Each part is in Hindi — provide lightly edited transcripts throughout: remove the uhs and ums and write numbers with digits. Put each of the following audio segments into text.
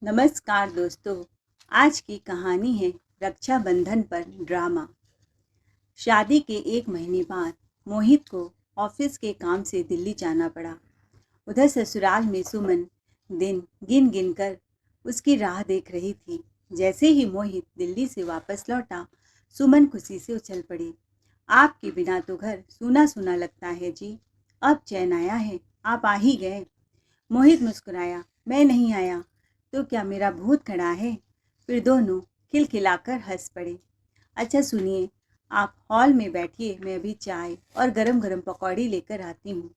नमस्कार दोस्तों। आज की कहानी है रक्षाबंधन पर ड्रामा। शादी के 1 महीने बाद मोहित को ऑफिस के काम से दिल्ली जाना पड़ा। उधर ससुराल में सुमन दिन गिन गिन कर उसकी राह देख रही थी। जैसे ही मोहित दिल्ली से वापस लौटा, सुमन खुशी से उछल पड़ी। आपके बिना तो घर सूना सूना लगता है जी। अब चैन आया है, आप आ ही गए। मोहित मुस्कुराया। मैं नहीं आया तो क्या मेरा भूत खड़ा है? फिर दोनों खिलखिलाकर हंस पड़े। अच्छा सुनिए, आप हॉल में बैठिए, मैं अभी चाय और गरम गरम पकौड़ी लेकर आती हूँ।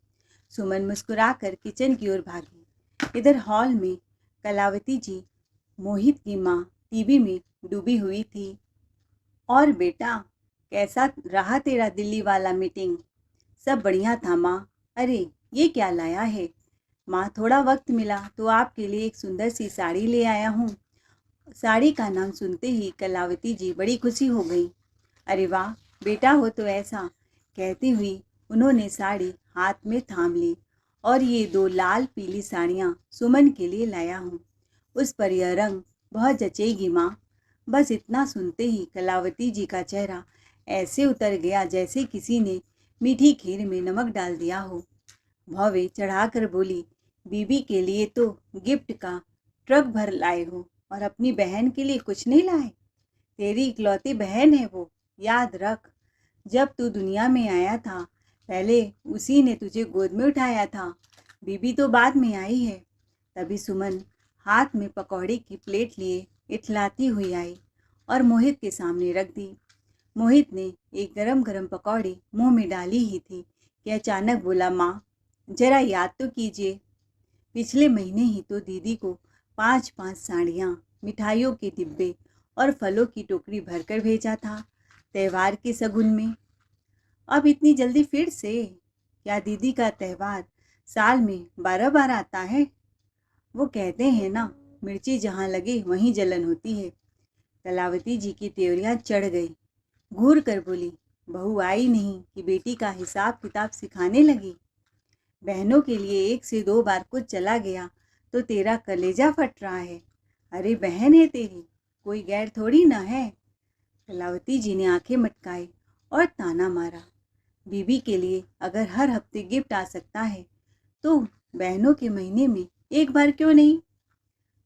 सुमन मुस्कुराकर किचन की ओर भागी। इधर हॉल में कलावती जी, मोहित की माँ, टीवी में डूबी हुई थी। और बेटा, कैसा रहा तेरा दिल्ली वाला मीटिंग? सब बढ़िया था माँ। अरे, ये क्या लाया है? माँ, थोड़ा वक्त मिला तो आपके लिए एक सुंदर सी साड़ी ले आया हूँ। साड़ी का नाम सुनते ही कलावती जी बड़ी खुशी हो गई। अरे वाह, बेटा हो तो ऐसा, कहती हुई उन्होंने साड़ी हाथ में थाम ली। और ये 2 लाल पीली साड़ियाँ सुमन के लिए लाया हूँ। उस पर यह रंग बहुत जचेगी माँ। बस इतना सुनते ही कलावती जी का चेहरा ऐसे उतर गया जैसे किसी ने मीठी खीर में नमक डाल दिया हो। भौवे चढ़ाकर बोली, बीबी के लिए तो गिफ्ट का ट्रक भर लाए हो और अपनी बहन के लिए कुछ नहीं लाए? तेरी इकलौती बहन है वो, याद रख। जब तू दुनिया में आया था, पहले उसी ने तुझे गोद में उठाया था। बीबी तो बाद में आई है। तभी सुमन हाथ में पकौड़े की प्लेट लिए इठलाती हुई आई और मोहित के सामने रख दी। मोहित ने एक गरम गरम पकौड़ी मुंह में डाली ही थी कि अचानक बोला, माँ, जरा याद तो कीजिए, पिछले महीने ही तो दीदी को 5-5 साड़ियाँ, मिठाइयों के डिब्बे और फलों की टोकरी भरकर भेजा था त्योहार के शगुन में। अब इतनी जल्दी फिर से? क्या दीदी का त्योहार साल में 12 बार आता है? वो कहते हैं ना, मिर्ची जहाँ लगे वहीं जलन होती है। कलावती जी की त्योरियाँ चढ़ गई। घूर कर बोली, बहू आई नहीं कि बेटी का हिसाब किताब सिखाने लगी। बहनों के लिए 1 से 2 बार कुछ चला गया तो तेरा कलेजा फट रहा है। अरे बहन है तेरी, कोई गैर थोड़ी ना है। कलावती जी ने आंखें मटकाई और ताना मारा, बीबी के लिए अगर हर हफ्ते गिफ्ट आ सकता है तो बहनों के महीने में एक बार क्यों नहीं?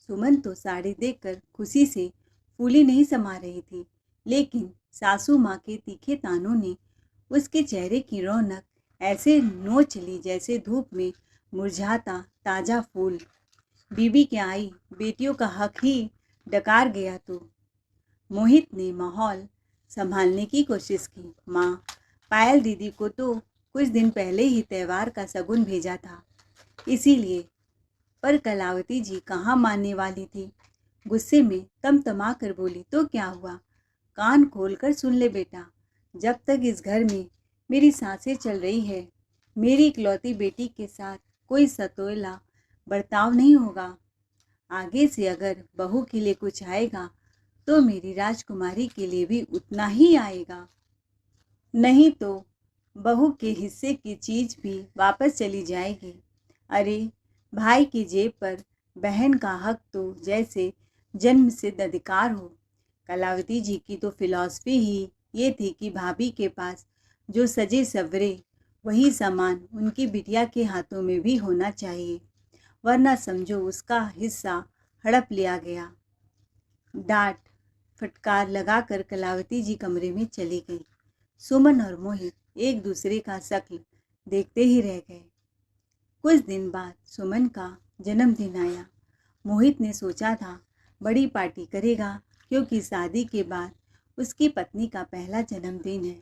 सुमन तो साड़ी देखकर खुशी से फूली नहीं समा रही थी, लेकिन सासू माँ के तीखे तानों ने उसके चेहरे की रौनक ऐसे नोच ली जैसे धूप में मुरझाता ताजा फूल। बीबी क्या आई, बेटियों का हक ही डकार गया तो। मोहित ने माहौल संभालने की कोशिश की। माँ, पायल दीदी को तो कुछ दिन पहले ही त्योहार का शगुन भेजा था, इसीलिए। पर कलावती जी कहाँ मानने वाली थी। गुस्से में तमतमा कर बोली, तो क्या हुआ? कान खोल कर सुन ले बेटा, जब तक इस घर में मेरी सांसें चल रही है, मेरी इकलौती बेटी के साथ कोई सतोला बर्ताव नहीं होगा। आगे से अगर बहू के लिए कुछ आएगा तो मेरी राजकुमारी के लिए भी उतना ही आएगा। नहीं तो बहू के हिस्से की चीज भी वापस चली जाएगी। अरे, भाई की जेब पर बहन का हक तो जैसे जन्म सिद्ध अधिकार हो। कलावती जी की तो फिलॉसफी ही ये थी कि भाभी के पास जो सजे सवरे वही सामान उनकी बिटिया के हाथों में भी होना चाहिए, वरना समझो उसका हिस्सा हड़प लिया गया। डांट फटकार लगाकर कलावती जी कमरे में चली गई। सुमन और मोहित एक दूसरे का शक्ल देखते ही रह गए। कुछ दिन बाद सुमन का जन्मदिन आया। मोहित ने सोचा था बड़ी पार्टी करेगा, क्योंकि शादी के बाद उसकी पत्नी का पहला जन्मदिन है।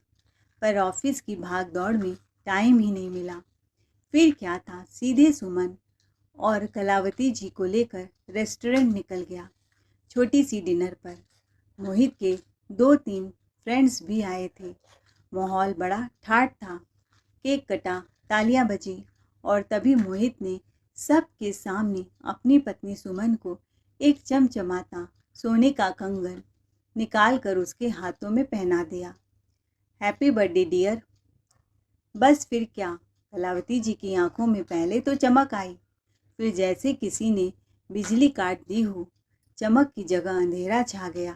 पर ऑफिस की भाग दौड़ में टाइम ही नहीं मिला। फिर क्या था, सीधे सुमन और कलावती जी को लेकर रेस्टोरेंट निकल गया, छोटी सी डिनर पर। मोहित के 2-3 फ्रेंड्स भी आए थे। माहौल बड़ा ठाठ था। केक कटा, तालियां बजी और तभी मोहित ने सबके सामने अपनी पत्नी सुमन को एक चमचमाता सोने का कंगन निकाल कर उसके हाथों में पहना दिया। Happy birthday dear. बस फिर क्या, कलावती जी की आंखों में पहले तो चमक आई, फिर जैसे किसी ने बिजली काट दी हो। चमक की जगह अंधेरा छा गया।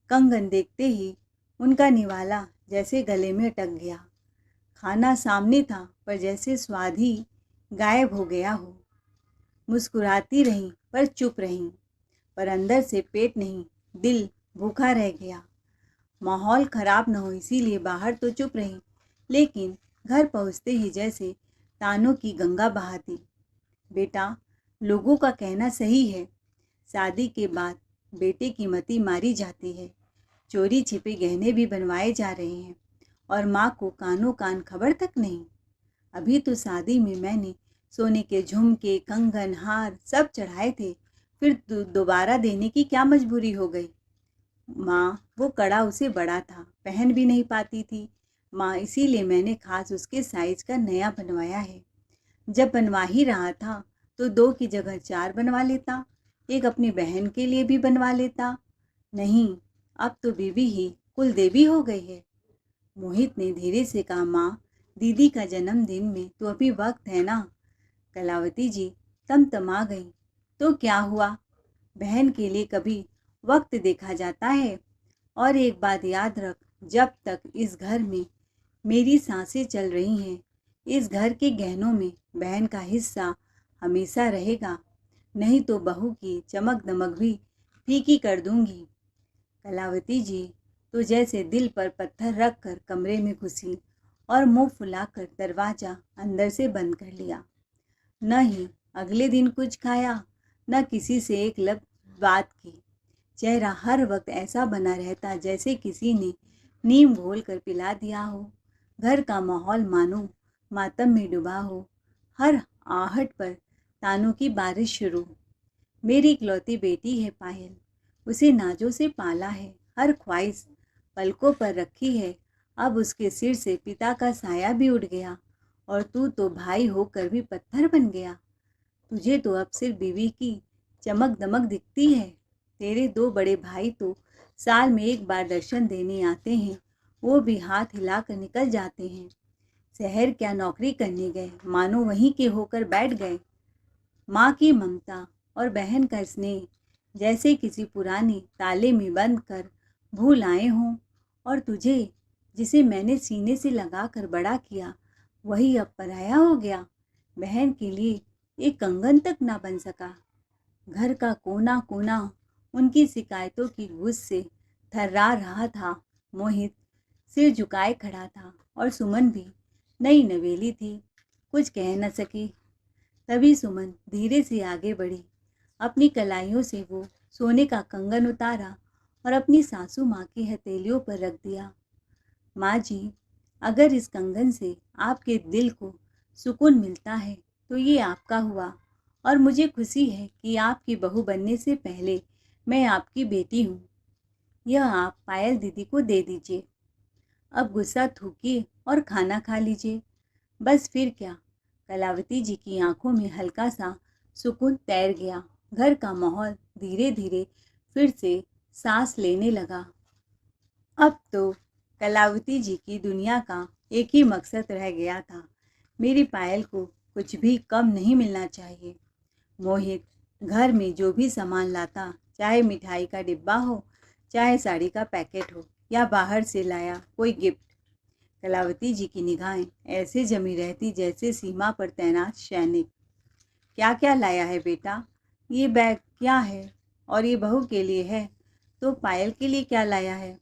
कंगन देखते ही उनका निवाला जैसे गले में अटक गया। खाना सामने था पर जैसे स्वाद ही गायब हो गया हो। मुस्कुराती रहीं पर चुप रहीं, पर अंदर से पेट नहीं, दिल भूखा रह गया। माहौल खराब न हो इसीलिए बाहर तो चुप रहीं, लेकिन घर पहुंचते ही जैसे तानों की गंगा बहाती। बेटा, लोगों का कहना सही है, शादी के बाद बेटे की मति मारी जाती है। चोरी छिपे गहने भी बनवाए जा रहे हैं और माँ को कानों कान खबर तक नहीं। अभी तो शादी में मैंने सोने के झुमके, कंगन, हार सब चढ़ाए थे, फिर दोबारा देने की क्या मजबूरी हो गई? माँ, वो कड़ा उसे बड़ा था, पहन भी नहीं पाती थी माँ, इसीलिए मैंने खास उसके साइज का नया बनवाया है। जब बनवा ही रहा था तो 2 की जगह 4 बनवा लेता, एक अपनी बहन के लिए भी बनवा लेता। नहीं, अब तो बीवी ही कुल देवी हो गई है। मोहित ने धीरे से कहा, माँ, दीदी का जन्मदिन में तो अभी वक्त है ना। कलावती जी तमा गई। तो क्या हुआ, बहन के लिए कभी वक्त देखा जाता है। और एक बात याद रख, जब तक इस घर में मेरी सांसें चल रही हैं, इस घर के गहनों में बहन का हिस्सा हमेशा रहेगा, नहीं तो बहू की चमक दमक भी फीकी कर दूंगी। कलावती जी तो जैसे दिल पर पत्थर रख कर कमरे में घुसी और मुंह फुलाकर दरवाजा अंदर से बंद कर लिया। न ही अगले दिन कुछ खाया, न किसी से एक लफ्ज़ बात की। चेहरा हर वक्त ऐसा बना रहता जैसे किसी ने नीम घोल कर पिला दिया हो। घर का माहौल मानो मातम में डूबा हो। हर आहट पर तानों की बारिश शुरू। मेरी इकलौती बेटी है पायल, उसे नाजों से पाला है, हर ख्वाहिश पलकों पर रखी है। अब उसके सिर से पिता का साया भी उड़ गया और तू तो भाई होकर भी पत्थर बन गया। तुझे तो अब सिर्फ बीवी की चमक दमक दिखती है। तेरे 2 बड़े भाई तो साल में एक बार दर्शन देने आते हैं, वो भी हाथ हिलाकर निकल जाते हैं। शहर क्या नौकरी करने गए, मानो वहीं के होकर बैठ गए। माँ की ममता और बहन का स्नेह जैसे किसी पुराने ताले में बंद कर भूल आए हों। और तुझे, जिसे मैंने सीने से लगा कर बड़ा किया, वही अब पराया हो गया। बहन के लिए एक कंगन तक ना बन सका। घर का कोना कोना उनकी शिकायतों की गुस्से से थर्रा रहा था। मोहित सिर झुकाए खड़ा था और सुमन भी नई नवेली थी, कुछ कह न सकी। तभी सुमन धीरे से आगे बढ़ी। अपनी कलाइयों से वो सोने का कंगन उतारा और अपनी सासू माँ की हथेलियों पर रख दिया। माँ जी, अगर इस कंगन से आपके दिल को सुकून मिलता है तो ये आपका हुआ, और मुझे खुशी है कि आपकी बहू बनने से पहले मैं आपकी बेटी हूँ। यह आप पायल दीदी को दे दीजिए। अब गुस्सा थूकिए और खाना खा लीजिए। बस फिर क्या। कलावती जी की आंखों में हल्का सा सुकून तैर गया। घर का माहौल धीरे धीरे फिर से सांस लेने लगा। अब तो कलावती जी की दुनिया का एक ही मकसद रह गया था, मेरी पायल को कुछ भी कम नहीं मिलना चाहिए। मोहित घर में जो भी सामान लाता, चाहे मिठाई का डिब्बा हो, चाहे साड़ी का पैकेट हो, या बाहर से लाया कोई गिफ्ट, कलावती जी की निगाहें ऐसे जमी रहती जैसे सीमा पर तैनात सैनिक। क्या क्या लाया है बेटा? ये बैग क्या है? और ये बहू के लिए है, तो पायल के लिए क्या लाया है?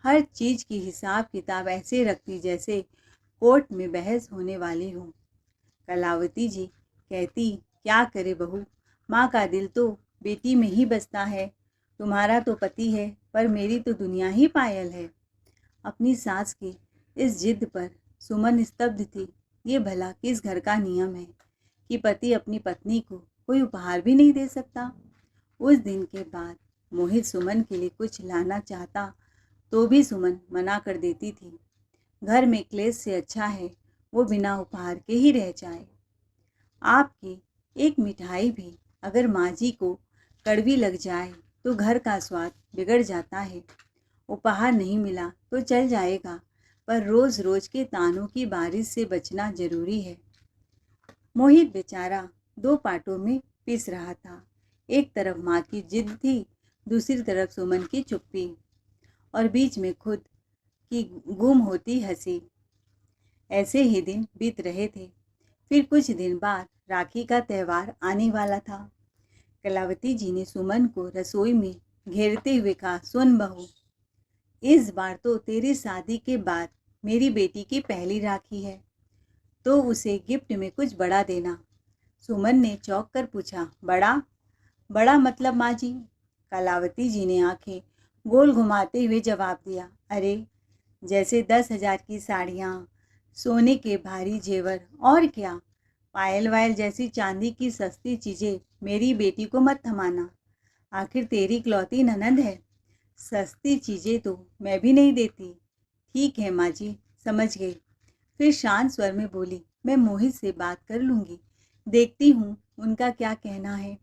हर चीज़ की हिसाब किताब ऐसे रखती जैसे कोर्ट में बहस होने वाली हो। कलावती जी कहती, क्या करे बहू, माँ का दिल तो बेटी में ही बसता है। तुम्हारा तो पति है, पर मेरी तो दुनिया ही पायल है। अपनी सास की इस जिद पर सुमन स्तब्ध थी। ये भला किस घर का नियम है कि पति अपनी पत्नी को कोई उपहार भी नहीं दे सकता। उस दिन के बाद मोहित सुमन के लिए कुछ लाना चाहता तो भी सुमन मना कर देती थी। घर में क्लेश से अच्छा है वो बिना उपहार के ही रह जाए। आपकी एक मिठाई भी अगर माँ जी को कड़वी लग जाए तो घर का स्वाद बिगड़ जाता है। उपहार नहीं मिला तो चल जाएगा, पर रोज रोज के तानों की बारिश से बचना जरूरी है। मोहित बेचारा 2 पार्टों में पिस रहा था। एक तरफ माँ की जिद थी, दूसरी तरफ सुमन की चुप्पी और बीच में खुद की गुम होती हंसी। ऐसे ही दिन बीत रहे थे। फिर कुछ दिन बाद राखी का त्यौहार आने वाला था। कलावती जी ने सुमन को रसोई में घेरते हुए कहा, सुन बहू, इस बार तो तेरी शादी के बाद मेरी बेटी की पहली राखी है, तो उसे गिफ्ट में कुछ बड़ा देना। सुमन ने चौंक कर पूछा, बड़ा? बड़ा मतलब माँ जी? कलावती जी ने आंखें गोल घुमाते हुए जवाब दिया, अरे जैसे 10,000 की साड़ियाँ, सोने के भारी जेवर और क्या, पायल वायल जैसी चांदी की सस्ती चीज़ें मेरी बेटी को मत थमाना। आखिर तेरी इकलौती ननद है। सस्ती चीज़ें तो मैं भी नहीं देती। ठीक है माँ जी, समझ गई। फिर शांत स्वर में बोली, मैं मोहित से बात कर लूँगी, देखती हूँ उनका क्या कहना है।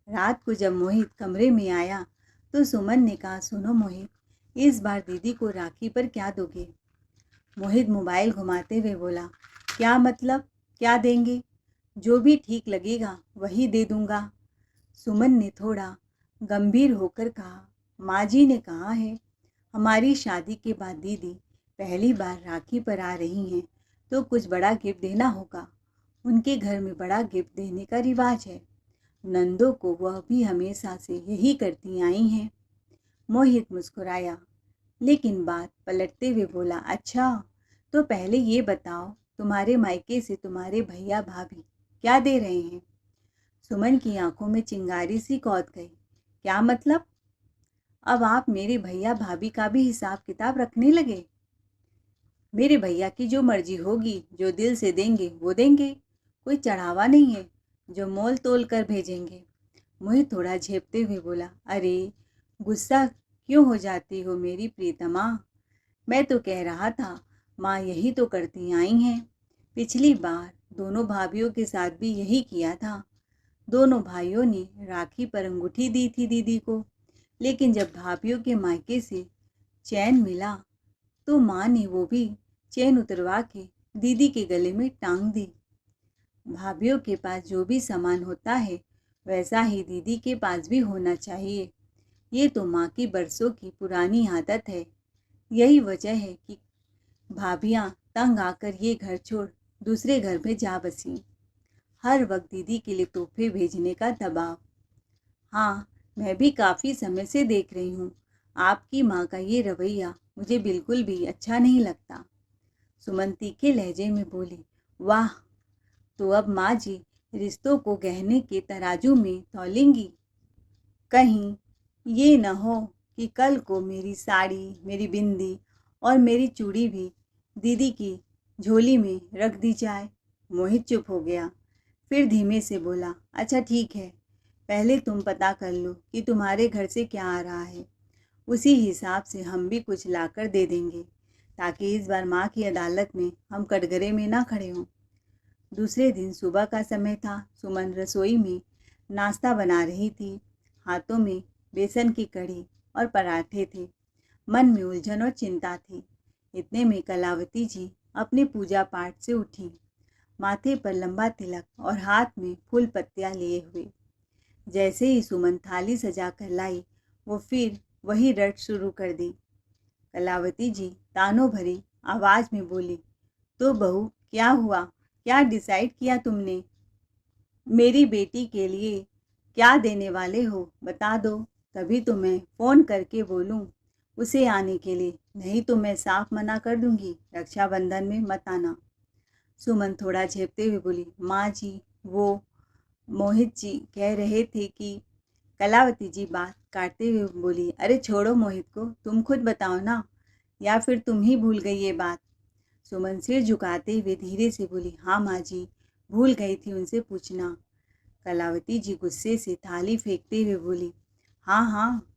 रात को जब मोहित कमरे में आया तो सुमन ने कहा, सुनो मोहित, इस बार दीदी को राखी पर क्या दोगे? मोहित मोबाइल घुमाते हुए बोला, क्या मतलब, क्या देंगे? जो भी ठीक लगेगा वही दे दूंगा। सुमन ने थोड़ा गंभीर होकर कहा, माँ जी ने कहा है हमारी शादी के बाद दीदी पहली बार राखी पर आ रही हैं, तो कुछ बड़ा गिफ्ट देना होगा। उनके घर में बड़ा गिफ्ट देने का रिवाज है। नंदों को वह भी हमेशा से यही करती आई हैं। मोहित मुस्कुराया, लेकिन बात पलटते हुए बोला, अच्छा तो पहले ये बताओ, तुम्हारे मायके से तुम्हारे भैया भाभी क्या दे रहे हैं? सुमन की आंखों में चिंगारी सी कौध गई। क्या मतलब? अब आप मेरे भैया भाभी का भी हिसाब किताब रखने लगे? मेरे भैया की जो मर्जी होगी, जो दिल से देंगे वो देंगे, कोई चढ़ावा नहीं है जो मोल तोल कर भेजेंगे। मोहित थोड़ा झेपते हुए बोला, अरे गुस्सा क्यों हो जाती हो मेरी प्रीतमा? मैं तो कह रहा था माँ यही तो करती आई हैं। पिछली बार दोनों भाभीियों के साथ भी यही किया था। दोनों भाइयों ने राखी पर अंगूठी दी थी दीदी को, लेकिन जब भाभीियों के मायके से चैन मिला तो माँ ने वो भी चैन उतरवा के दीदी के गले में टांग दी। भाभीियों के पास जो भी सामान होता है वैसा ही दीदी के पास भी होना चाहिए। ये तो माँ की बरसों की पुरानी आदत है। यही वजह है कि भाभियाँ तंग आकर ये घर छोड़ दूसरे घर में जा बसी। हर वक्त दीदी के लिए तोहफे भेजने का दबाव। हाँ, मैं भी काफ़ी समय से देख रही हूँ, आपकी माँ का ये रवैया मुझे बिल्कुल भी अच्छा नहीं लगता। सुमन तीखे लहजे में बोली, वाह, तो अब माँ जी रिश्तों को गहने के तराजू में तौलेंगी? कहीं ये न हो कि कल को मेरी साड़ी, मेरी बिंदी और मेरी चूड़ी भी दीदी की झोली में रख दी जाए। मोहित चुप हो गया, फिर धीमे से बोला, अच्छा ठीक है, पहले तुम पता कर लो कि तुम्हारे घर से क्या आ रहा है, उसी हिसाब से हम भी कुछ लाकर दे देंगे, ताकि इस बार माँ की अदालत में हम कटघरे में ना खड़े हों। दूसरे दिन सुबह का समय था। सुमन रसोई में नाश्ता बना रही थी। हाथों में बेसन की कढ़ी और पराठे थे। मन में उलझन और चिंता थी। इतने में कलावती जी अपने पूजा पाठ से उठी, माथे पर लंबा तिलक और हाथ में फूल पत्तियां लिए हुए। जैसे ही सुमन थाली सजा कर लाई, वो फिर वही रट शुरू कर दी। कलावती जी तानों भरी आवाज में बोली, तो बहू क्या हुआ, क्या डिसाइड किया तुमने? मेरी बेटी के लिए क्या देने वाले हो, बता दो, तभी तो मैं फ़ोन करके बोलूं उसे आने के लिए, नहीं तो मैं साफ मना कर दूंगी, रक्षाबंधन में मत आना। सुमन थोड़ा झेपते हुए बोली, माँ जी वो मोहित जी कह रहे थे कि। कलावती जी बात काटते हुए बोली, अरे छोड़ो मोहित को, तुम खुद बताओ ना, या फिर तुम ही भूल गई ये बात? सुमन सिर झुकाते हुए धीरे से बोली, हाँ माँ जी, भूल गई थी उनसे पूछना। कलावती जी गुस्से से थाली फेंकते हुए बोली, हाँ हाँ,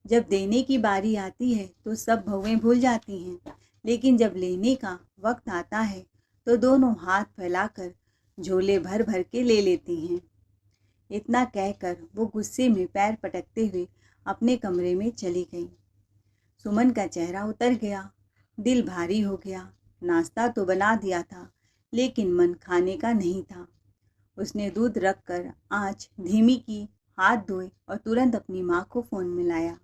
जब देने की बारी आती है तो सब बहुएं भूल जाती हैं, लेकिन जब लेने का वक्त आता है तो दोनों हाथ फैलाकर झोले भर भर के ले लेती हैं। इतना कहकर वो गुस्से में पैर पटकते हुए अपने कमरे में चली गई। सुमन का चेहरा उतर गया, दिल भारी हो गया। नाश्ता तो बना दिया था, लेकिन मन खाने का नहीं था। उसने दूध रखकर आंच धीमी की हाथ धोए और तुरंत अपनी माँ को फ़ोन मिलाया।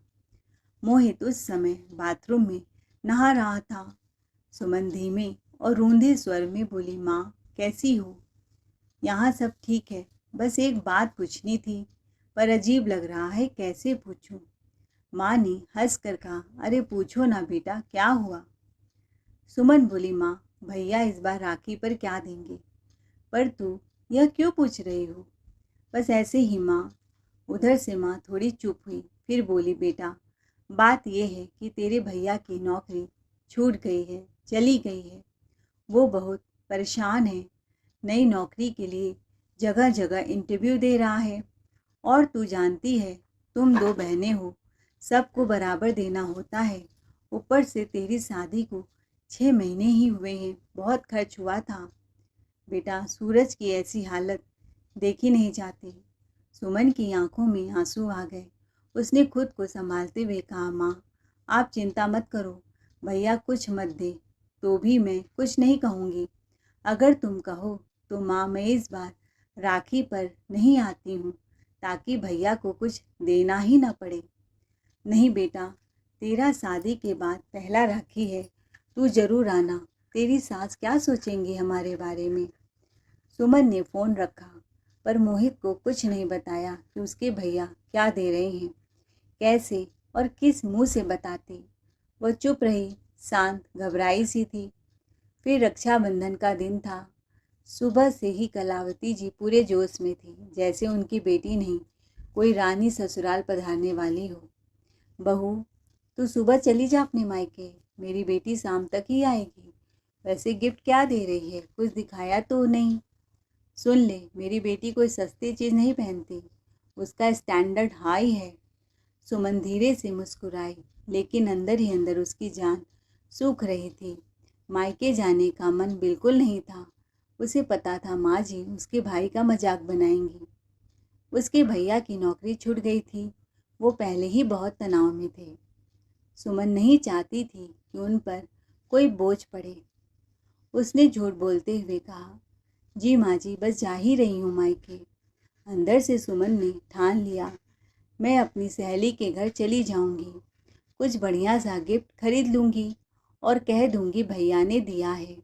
मोहित उस समय बाथरूम में नहा रहा था। सुमन धीमे और रूंधे स्वर में बोली, माँ कैसी हो? यहाँ सब ठीक है, बस एक बात पूछनी थी, पर अजीब लग रहा है, कैसे पूछूं? माँ ने हंस कर कहा, अरे पूछो ना बेटा, क्या हुआ? सुमन बोली, माँ भैया इस बार राखी पर क्या देंगे? पर तू यह क्यों पूछ रही हो? बस ऐसे ही माँ। उधर से माँ थोड़ी चुप हुई, फिर बोली, बेटा बात यह है कि तेरे भैया की नौकरी छूट गई है, चली गई है। वो बहुत परेशान है, नई नौकरी के लिए जगह जगह इंटरव्यू दे रहा है। और तू जानती है, तुम दो बहनें हो, सबको बराबर देना होता है। ऊपर से तेरी शादी को 6 महीने ही हुए हैं, बहुत खर्च हुआ था। बेटा सूरज की ऐसी हालत देखी नहीं जाती। सुमन की आंखों में आंसू आ गए। उसने खुद को संभालते हुए कहा, माँ आप चिंता मत करो, भैया कुछ मत दे तो भी मैं कुछ नहीं कहूँगी। अगर तुम कहो तो माँ मैं इस बार राखी पर नहीं आती हूँ, ताकि भैया को कुछ देना ही ना पड़े। नहीं बेटा, तेरा शादी के बाद पहला राखी है, तू जरूर आना। तेरी सास क्या सोचेंगी हमारे बारे में? सुमन ने फ़ोन रखा, पर मोहित को कुछ नहीं बताया कि उसके भैया क्या दे रहे हैं, कैसे और किस मुंह से बताती। वह चुप रही, शांत, घबराई सी थी। फिर रक्षाबंधन का दिन था। सुबह से ही कलावती जी पूरे जोश में थी, जैसे उनकी बेटी नहीं, कोई रानी ससुराल पधारने वाली हो। बहू, तू सुबह चली जा अपने मायके, मेरी बेटी शाम तक ही आएगी। वैसे गिफ्ट क्या दे रही है, कुछ दिखाया तो नहीं? सुन ले, मेरी बेटी कोई सस्ती चीज़ नहीं पहनती, उसका स्टैंडर्ड हाई है। सुमन धीरे से मुस्कुराई, लेकिन अंदर ही अंदर उसकी जान सूख रही थी। मायके जाने का मन बिल्कुल नहीं था। उसे पता था माँ जी उसके भाई का मजाक बनाएंगी। उसके भैया की नौकरी छूट गई थी, वो पहले ही बहुत तनाव में थे। सुमन नहीं चाहती थी कि उन पर कोई बोझ पड़े। उसने झूठ बोलते हुए कहा, जी माँ जी, बस जा ही रही हूँ मायके। अंदर से सुमन ने ठान लिया, मैं अपनी सहेली के घर चली जाऊंगी, कुछ बढ़िया सा गिफ्ट खरीद लूंगी और कह दूंगी भैया ने दिया है।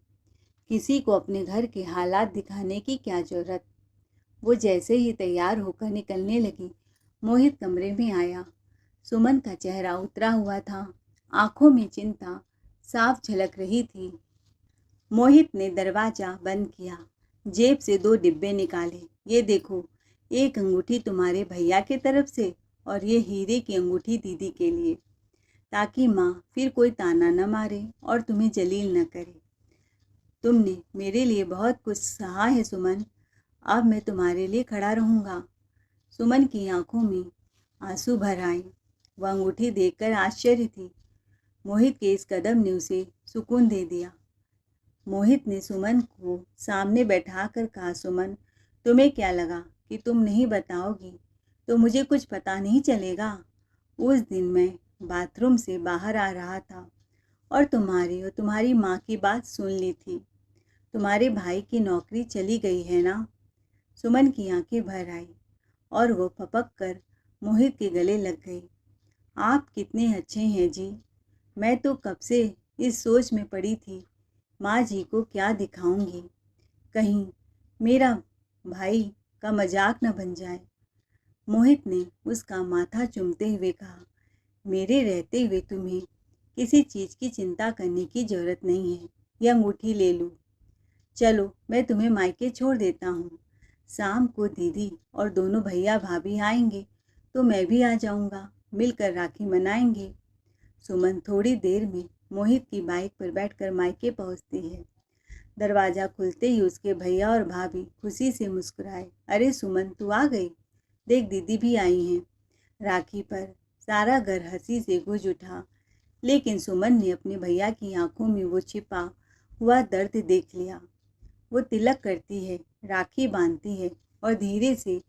किसी को अपने घर के हालात दिखाने की क्या जरूरत। वो जैसे ही तैयार होकर निकलने लगी, मोहित कमरे में आया। सुमन का चेहरा उतरा हुआ था, आंखों में चिंता साफ झलक रही थी। मोहित ने दरवाजा बंद किया, जेब से 2 डिब्बे निकाले। ये देखो, एक अंगूठी तुम्हारे भैया की तरफ से और ये हीरे की अंगूठी दीदी के लिए, ताकि माँ फिर कोई ताना न मारे और तुम्हें जलील न करे। तुमने मेरे लिए बहुत कुछ सहा है सुमन, अब मैं तुम्हारे लिए खड़ा रहूँगा। सुमन की आंखों में आंसू भर आए। वह अंगूठी देखकर आश्चर्य थी। मोहित के इस कदम ने उसे सुकून दे दिया। मोहित ने सुमन को सामने बैठाकर कहा, सुमन तुम्हें क्या लगा कि तुम नहीं बताओगी तो मुझे कुछ पता नहीं चलेगा? उस दिन मैं बाथरूम से बाहर आ रहा था और तुम्हारी और तुम्हारी माँ की बात सुन ली थी। तुम्हारे भाई की नौकरी चली गई है ना? सुमन की आंखें भर आई और वो फपक कर मोहित के गले लग गई। आप कितने अच्छे हैं जी, मैं तो कब से इस सोच में पड़ी थी, माँ जी को क्या दिखाऊंगी, कहीं मेरा भाई का मजाक न बन जाए। मोहित ने उसका माथा चूमते हुए कहा, मेरे रहते हुए तुम्हें किसी चीज़ की चिंता करने की ज़रूरत नहीं है। यह अंगूठी ले लो। चलो मैं तुम्हें मायके छोड़ देता हूँ। शाम को दीदी और दोनों भैया भाभी आएंगे तो मैं भी आ जाऊँगा, मिलकर राखी मनाएंगे। सुमन थोड़ी देर में मोहित की बाइक पर बैठकर मायके पहुँचती है। दरवाज़ा खुलते ही उसके भैया और भाभी खुशी से मुस्कुराए, अरे सुमन तू आ गई, देख दीदी भी आई हैं। राखी पर सारा घर हंसी से गूंज उठा, लेकिन सुमन ने अपने भैया की आंखों में वो छिपा हुआ दर्द देख लिया। वो तिलक करती है, राखी बांधती है और धीरे से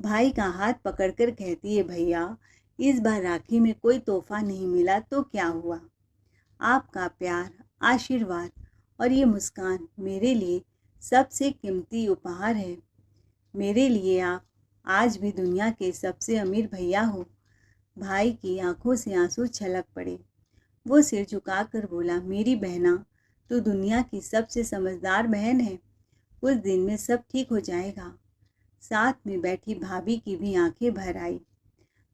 भाई का हाथ पकड़कर कहती है, भैया इस बार राखी में कोई तोहफा नहीं मिला तो क्या हुआ, आपका प्यार, आशीर्वाद और ये मुस्कान मेरे लिए सबसे कीमती उपहार है। मेरे लिए आप आज भी दुनिया के सबसे अमीर भैया हो। भाई की आंखों से आंसू छलक पड़े। वो सिर झुकाकर बोला, मेरी बहना तो दुनिया की सबसे समझदार बहन है। कुछ दिन में सब ठीक हो जाएगा। साथ में बैठी भाभी की भी आंखें भर आई।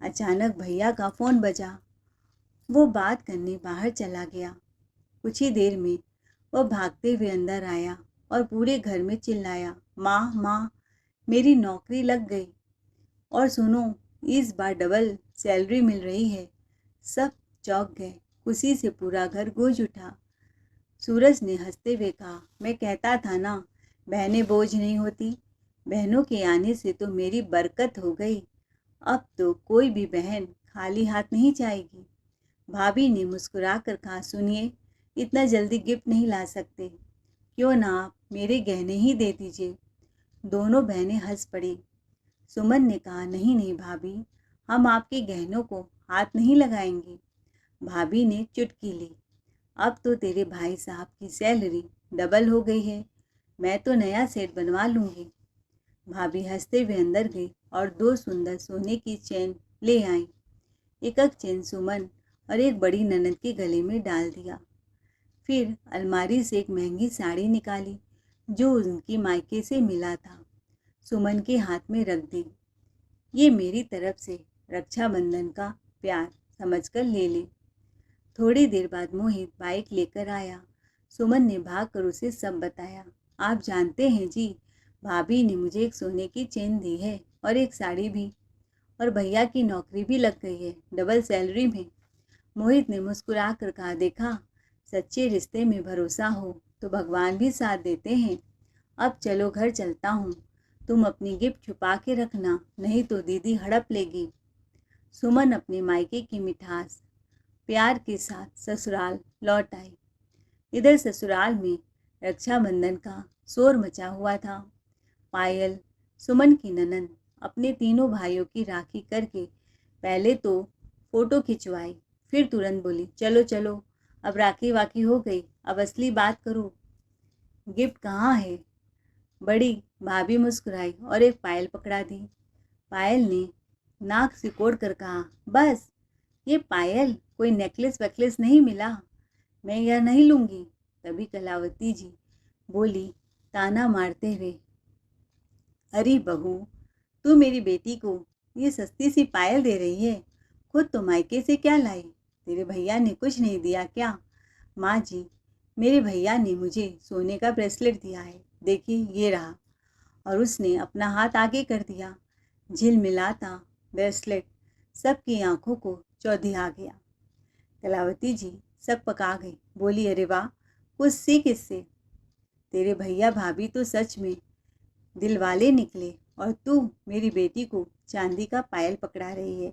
अचानक भैया का फोन बजा। वो बात करने बाहर चला गया। कुछ ही देर में वह भागते हुए अंदर आया और पूरे घर में चिल्लाया, माँ माँ, मेरी नौकरी लग गई और सुनो, इस बार डबल सैलरी मिल रही है। सब चौंक गए। खुशी से पूरा घर गूंज उठा। सूरज ने हंसते हुए कहा, मैं कहता था ना, बहनें बोझ नहीं होती। बहनों के आने से तो मेरी बरकत हो गई। अब तो कोई भी बहन खाली हाथ नहीं जाएगी। भाभी ने मुस्कुरा कर कहा, सुनिए, इतना जल्दी गिफ्ट नहीं ला सकते। क्यों ना आप मेरे गहने ही दे दीजिए। दोनों बहनें हंस पड़ी। सुमन ने कहा, नहीं नहीं भाभी, हम आपके गहनों को हाथ नहीं लगाएंगे। भाभी ने चुटकी ली। अब तो तेरे भाई साहब की सैलरी डबल हो गई है। मैं तो नया सेट बनवा लूँगी। भाभी हंसते हुए अंदर गई और 2 सुंदर सोने की चेन ले आई। एक चेन सुमन और एक बड़ी ननद के गले में डाल दिया। फिर अलमारी से एक महंगी साड़ी निकाली जो उनकी मायके से मिला था। सुमन के हाथ में रख दी। ये मेरी तरफ से रक्षाबंधन का प्यार समझकर ले ले। थोड़ी देर बाद मोहित बाइक लेकर आया। सुमन ने भागकर उसे सब बताया। आप जानते हैं जी, भाभी ने मुझे एक सोने की चेन दी है और एक साड़ी भी, और भैया की नौकरी भी लग गई है, डबल सैलरी में। मोहित ने मुस्कुरा कर कहा, देखा, सच्चे रिश्ते में भरोसा हो तो भगवान भी साथ देते हैं। अब चलो, घर चलता हूँ। तुम अपनी गिफ्ट छुपा के रखना, नहीं तो दीदी हड़प लेगी। सुमन अपने मायके की मिठास प्यार के साथ ससुराल लौट आई। इधर ससुराल में रक्षाबंधन का शोर मचा हुआ था। पायल, सुमन की ननद, अपने तीनों भाइयों की राखी करके पहले तो फोटो खिंचवाई, फिर तुरंत बोली, चलो चलो, अब राखी वाखी हो गई, अब असली बात करो। गिफ्ट कहाँ है? बड़ी भाभी मुस्कुराई और एक पायल पकड़ा दी। पायल ने नाक सिकोड़ कर कहा, बस ये पायल, कोई नेकलेस वेकलेस नहीं मिला, मैं यह नहीं लूँगी। तभी कलावती जी बोली ताना मारते हुए, अरे बहू, तू मेरी बेटी को ये सस्ती सी पायल दे रही है, खुद तो मायके से क्या लाई? तेरे भैया ने कुछ नहीं दिया क्या? माँ जी, मेरे भैया ने मुझे सोने का ब्रेसलेट दिया है, देखिए ये रहा। और उसने अपना हाथ आगे कर दिया। झिलमिलाता ब्रेसलेट सबकी आंखों को चौंधिया गया। कलावती जी सब पका गई, बोली, अरे वाह, कुछ सीख इससे। तेरे भैया भाभी तो सच में दिलवाले निकले और तू मेरी बेटी को चांदी का पायल पकड़ा रही है।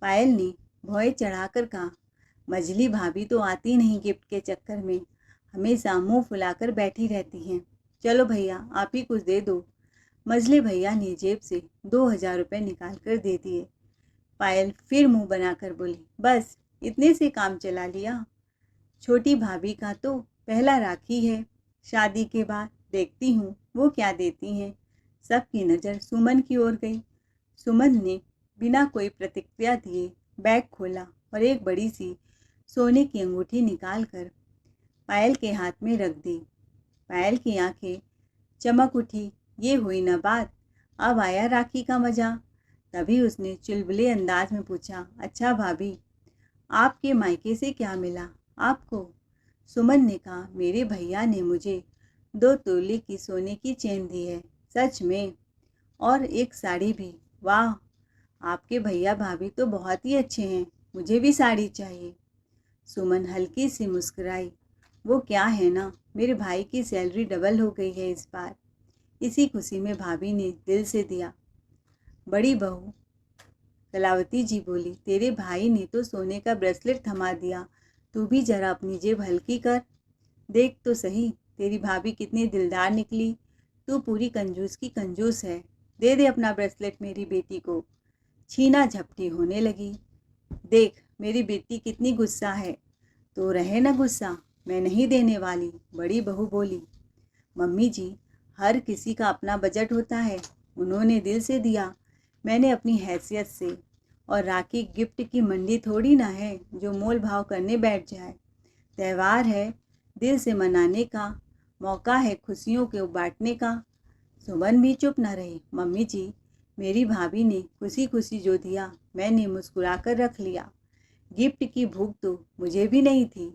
पायल ने भौं चढ़ाकर कहा, मझली भाभी तो आती नहीं गिफ्ट के चक्कर में, हमेशा मुंह फुलाकर बैठी रहती हैं। चलो भैया, आप ही कुछ दे दो। मझले भैया ने जेब से 2000 रुपये निकाल कर दे दिए। पायल फिर मुंह बनाकर बोली, बस इतने से काम चला लिया? छोटी भाभी का तो पहला राखी है, शादी के बाद देखती हूँ वो क्या देती हैं। सबकी नज़र सुमन की ओर गई। सुमन ने बिना कोई प्रतिक्रिया दिए बैग खोला और एक बड़ी सी सोने की अंगूठी निकाल कर पायल के हाथ में रख दी। पायल की आंखें चमक उठी। ये हुई न बात, अब आया राखी का मजा। तभी उसने चुलबुले अंदाज में पूछा, अच्छा भाभी, आपके मायके से क्या मिला आपको? सुमन ने कहा, मेरे भैया ने मुझे 2 तोले की सोने की चेन दी है, सच में, और एक साड़ी भी। वाह, आपके भैया भाभी तो बहुत ही अच्छे हैं, मुझे भी साड़ी चाहिए। सुमन हल्की सी मुस्कुराई। वो क्या है ना, मेरे भाई की सैलरी डबल हो गई है इस बार। इसी खुशी में भाभी ने दिल से दिया। बड़ी बहू, कलावती जी बोली, तेरे भाई ने तो सोने का ब्रेसलेट थमा दिया, तू भी जरा अपनी जेब हल्की कर। देख तो सही, तेरी भाभी कितनी दिलदार निकली। तू पूरी कंजूस की कंजूस है। दे दे अपना ब्रेसलेट मेरी बेटी को। छीना झपटी होने लगी। देख मेरी बेटी कितनी गुस्सा है। तो रहे ना गुस्सा, मैं नहीं देने वाली, बड़ी बहू बोली। मम्मी जी, हर किसी का अपना बजट होता है, उन्होंने दिल से दिया, मैंने अपनी हैसियत से, और राखी गिफ्ट की मंडी थोड़ी ना है जो मोल भाव करने बैठ जाए। त्यौहार है, दिल से मनाने का, मौका है खुशियों को बांटने का। सुमन भी चुप न रही। मम्मी जी, मेरी भाभी ने खुशी खुशी जो दिया मैंने मुस्कुराकर रख लिया। गिफ्ट की भूख तो मुझे भी नहीं थी,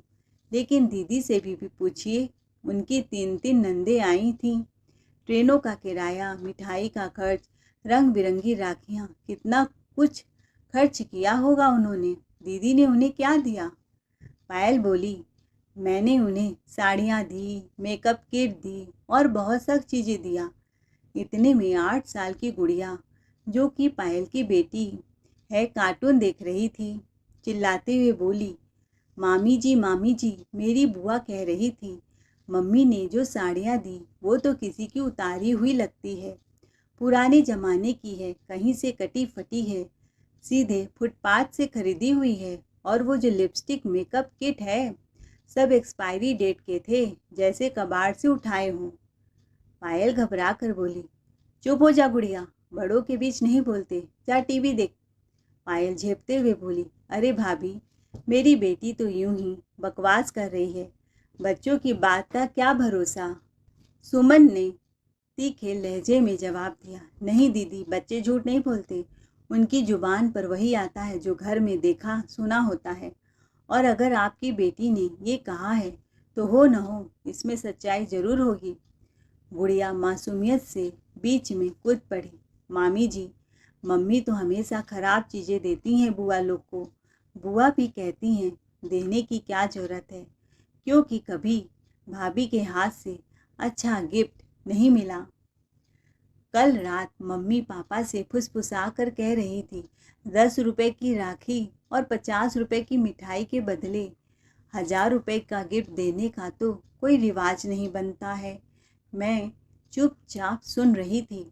लेकिन दीदी से भी पूछिए, उनकी 3-3 नंदे आई थीं। ट्रेनों का किराया, मिठाई का खर्च, रंग बिरंगी राखियाँ, कितना कुछ खर्च किया होगा उन्होंने। दीदी ने उन्हें क्या दिया? पायल बोली, मैंने उन्हें साड़ियाँ दी, मेकअप किट दी और बहुत सा चीज़ें दिया। इतने में 8 साल की गुड़िया, जो कि पायल की बेटी है, कार्टून देख रही थी। चिल्लाते हुए बोली, मामी जी, मेरी बुआ कह रही थी, मम्मी ने जो साड़ियाँ दी वो तो किसी की उतारी हुई लगती है, पुराने ज़माने की है, कहीं से कटी फटी है, सीधे फुटपाथ से खरीदी हुई है। और वो जो लिपस्टिक मेकअप किट है, सब एक्सपायरी डेट के थे, जैसे कबाड़ से उठाए हों। पायल घबरा कर बोली, चुप हो जा गुड़िया, बड़ों के बीच नहीं बोलते, जा टीवी देख। पायल झेपते हुए बोली, अरे भाभी, मेरी बेटी तो यूं ही बकवास कर रही है, बच्चों की बात का क्या भरोसा। सुमन ने तीखे लहजे में जवाब दिया, नहीं दीदी, बच्चे झूठ नहीं बोलते, उनकी जुबान पर वही आता है जो घर में देखा सुना होता है। और अगर आपकी बेटी ने ये कहा है तो हो न हो, इसमें सच्चाई जरूर होगी। गुड़िया मासूमियत से बीच में कूद पड़ी, मामी जी, मम्मी तो हमेशा खराब चीज़ें देती हैं बुआ लोग को। बुआ भी कहती हैं देने की क्या ज़रूरत है, क्योंकि कभी भाभी के हाथ से अच्छा गिफ्ट नहीं मिला। कल रात मम्मी पापा से फुसफुसा कर कह रही थी, 10 रुपए की राखी और 50 रुपए की मिठाई के बदले 1000 रुपए का गिफ्ट देने का तो कोई रिवाज नहीं बनता है। मैं चुपचाप सुन रही थी,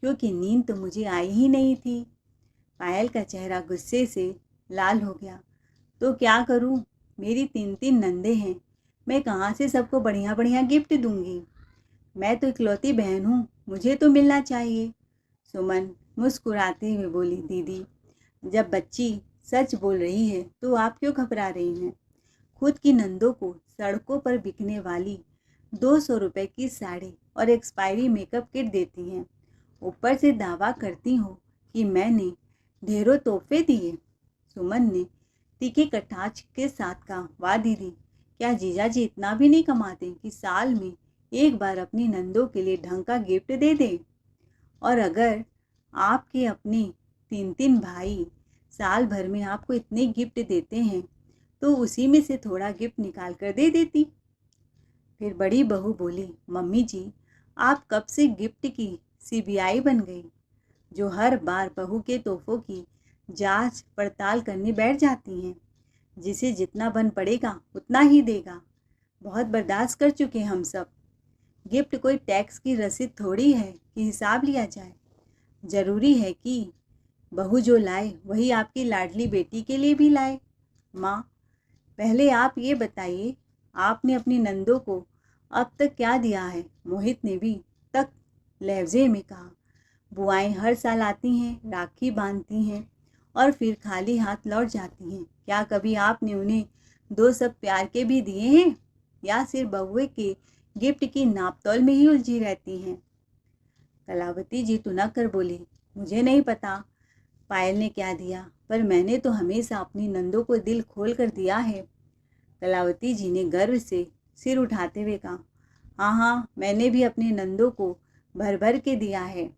क्योंकि नींद तो मुझे आई ही नहीं थी। पायल का चेहरा गुस्से से लाल हो गया। तो क्या करूं? मेरी 3-3 नंदे हैं, मैं कहाँ से सबको बढ़िया बढ़िया गिफ्ट दूंगी? मैं तो इकलौती बहन हूँ, मुझे तो मिलना चाहिए। सुमन मुस्कुराते हुए बोली, दीदी, जब बच्ची सच बोल रही है तो आप क्यों घबरा रही हैं? खुद की नंदों को सड़कों पर बिकने वाली 200 रुपए की साड़ी और एक्सपायरी मेकअप किट देती हैं, ऊपर से दावा करती हो कि मैंने ढेरों तोहफे दिए। सुमन ने तीखे कटाक्ष के साथ कहा, वाह दीदी, क्या जीजा जी इतना भी नहीं कमाते कि साल में एक बार अपनी नंदों के लिए ढंग का गिफ्ट दे दें? और अगर आपके अपने 3-3 भाई साल भर में आपको इतने गिफ्ट देते हैं तो उसी में से थोड़ा गिफ्ट निकाल कर दे देती। फिर बड़ी बहू बोली, मम्मी जी, आप कब से गिफ्ट की सीबीआई बन गई, जो हर बार बहू के तोहफों की जांच पड़ताल करने बैठ जाती हैं। जिसे जितना बन पड़ेगा उतना ही देगा। बहुत बर्दाश्त कर चुके हम सब। गिफ्ट कोई टैक्स की रसीद थोड़ी है कि हिसाब लिया जाए। ज़रूरी है कि बहू जो लाए वही आपकी लाडली बेटी के लिए भी लाए। माँ, पहले आप ये बताइए, आपने अपनी नंदों को अब तक क्या दिया है? मोहित ने भी तक लहजे में कहा, बुआएं हर साल आती हैं, राखी बांधती हैं और फिर खाली हाथ लौट जाती हैं। क्या कभी आपने उन्हें 2 सब प्यार के भी दिए हैं, या सिर्फ बहुए के गिफ्ट की नापतोल में ही उलझी रहती हैं? कलावती जी तुनक कर बोली, मुझे नहीं पता पायल ने क्या दिया, पर मैंने तो हमेशा अपनी नंदों को दिल खोल कर दिया है। कलावती जी ने गर्व से सिर उठाते हुए कहा, हाँ हाँ, मैंने भी अपनी नंदों को भर भर के दिया है।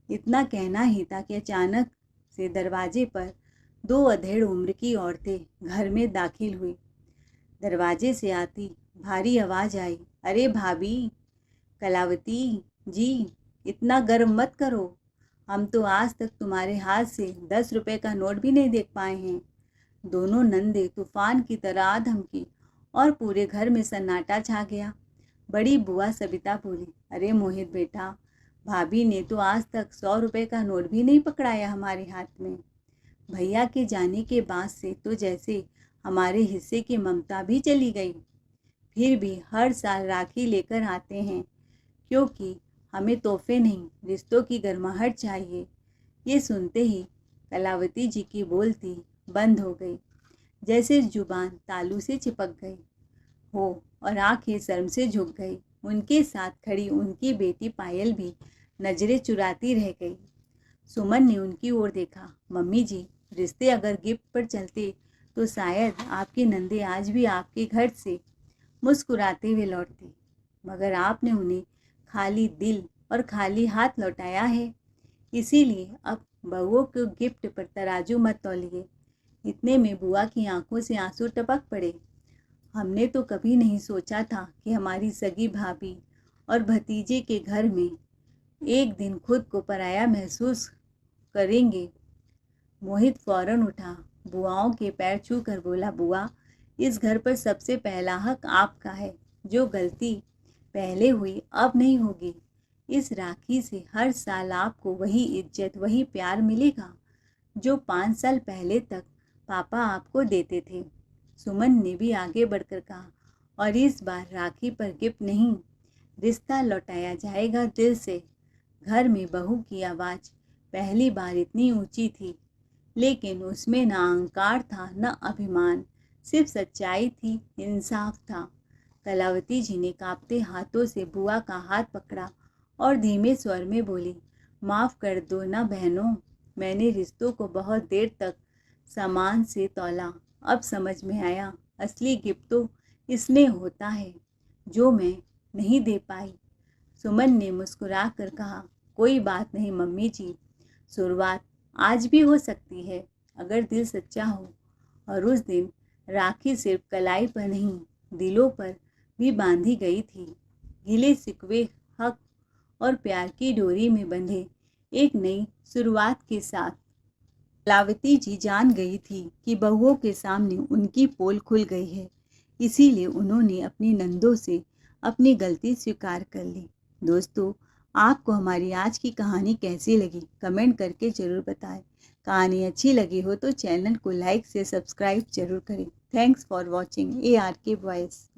इतना कहना ही था कि अचानक से दरवाजे पर 2 अधेड़ उम्र की औरतें घर में दाखिल हुई। दरवाजे से आती भारी आवाज़ आई, अरे भाभी, कलावती जी, इतना गर्व मत करो, हम तो आज तक तुम्हारे हाथ से 10 रुपए का नोट भी नहीं देख पाए हैं। दोनों नंदे तूफान की तरह आ धमकी और पूरे घर में सन्नाटा छा गया। बड़ी बुआ सबिता बोली, अरे मोहित बेटा, भाभी ने तो आज तक 100 रुपए का नोट भी नहीं पकड़ाया हमारे हाथ में। भैया के जाने के बाद से तो जैसे हमारे हिस्से की ममता भी चली गई। फिर भी हर साल राखी लेकर आते हैं, क्योंकि हमें तोहफे नहीं, रिश्तों की गर्माहट चाहिए। ये सुनते ही कलावती जी की बोलती बंद हो गई, जैसे जुबान तालू से चिपक गई हो और आंखें शर्म से झुक गई। उनके साथ खड़ी उनकी बेटी पायल भी नजरें चुराती रह गई। सुमन ने उनकी ओर देखा। मम्मी जी, रिश्ते अगर गिफ्ट पर चलते तो शायद आपके नंदे आज भी आपके घर से मुस्कुराते हुए लौटते, मगर आपने उन्हें खाली दिल और खाली हाथ लौटाया है। इसीलिए अब बहुओं को गिफ्ट पर तराजू मत तौलिए। इतने में बुआ की आंखों से आंसू टपक पड़े। हमने तो कभी नहीं सोचा था कि हमारी सगी भाभी और भतीजे के घर में एक दिन खुद को पराया महसूस करेंगे। मोहित फौरन उठा, बुआओं के पैर छू कर बोला, बुआ, इस घर पर सबसे पहला हक आपका है। जो गलती पहले हुई अब नहीं होगी। इस राखी से हर साल आपको वही इज्जत, वही प्यार मिलेगा जो 5 साल पहले तक पापा आपको देते थे। सुमन ने भी आगे बढ़कर कहा, और इस बार राखी पर गिफ्ट नहीं, रिश्ता लौटाया जाएगा दिल से। घर में बहू की आवाज़ पहली बार इतनी ऊंची थी, लेकिन उसमें न अहंकार था न अभिमान, सिर्फ सच्चाई थी, इंसाफ था। कलावती जी ने कांपते हाथों से बुआ का हाथ पकड़ा और धीमे स्वर में बोली, माफ़ कर दो ना बहनों, मैंने रिश्तों को बहुत देर तक सामान से तौला। अब समझ में आया, असली गिफ्ट तो इसमें होता है जो मैं नहीं दे पाई। सुमन ने मुस्कुरा कर कहा, कोई बात नहीं मम्मी जी, शुरुआत आज भी हो सकती है अगर दिल सच्चा हो। और उस दिन राखी सिर्फ कलाई पर नहीं, दिलों पर भी बांधी गई थी। गिले शिकवे, हक और प्यार की डोरी में बंधे एक नई शुरुआत के साथ। कलावती जी जान गई थी कि बहुओं के सामने उनकी पोल खुल गई है। इसीलिए उन्होंने अपनी नंदों से अपनी गलती स्वीकार कर ली। दोस्तों, आपको हमारी आज की कहानी कैसी लगी कमेंट करके ज़रूर बताएं। कहानी अच्छी लगी हो तो चैनल को लाइक से सब्सक्राइब जरूर करें। Thanks for watching ARK voice.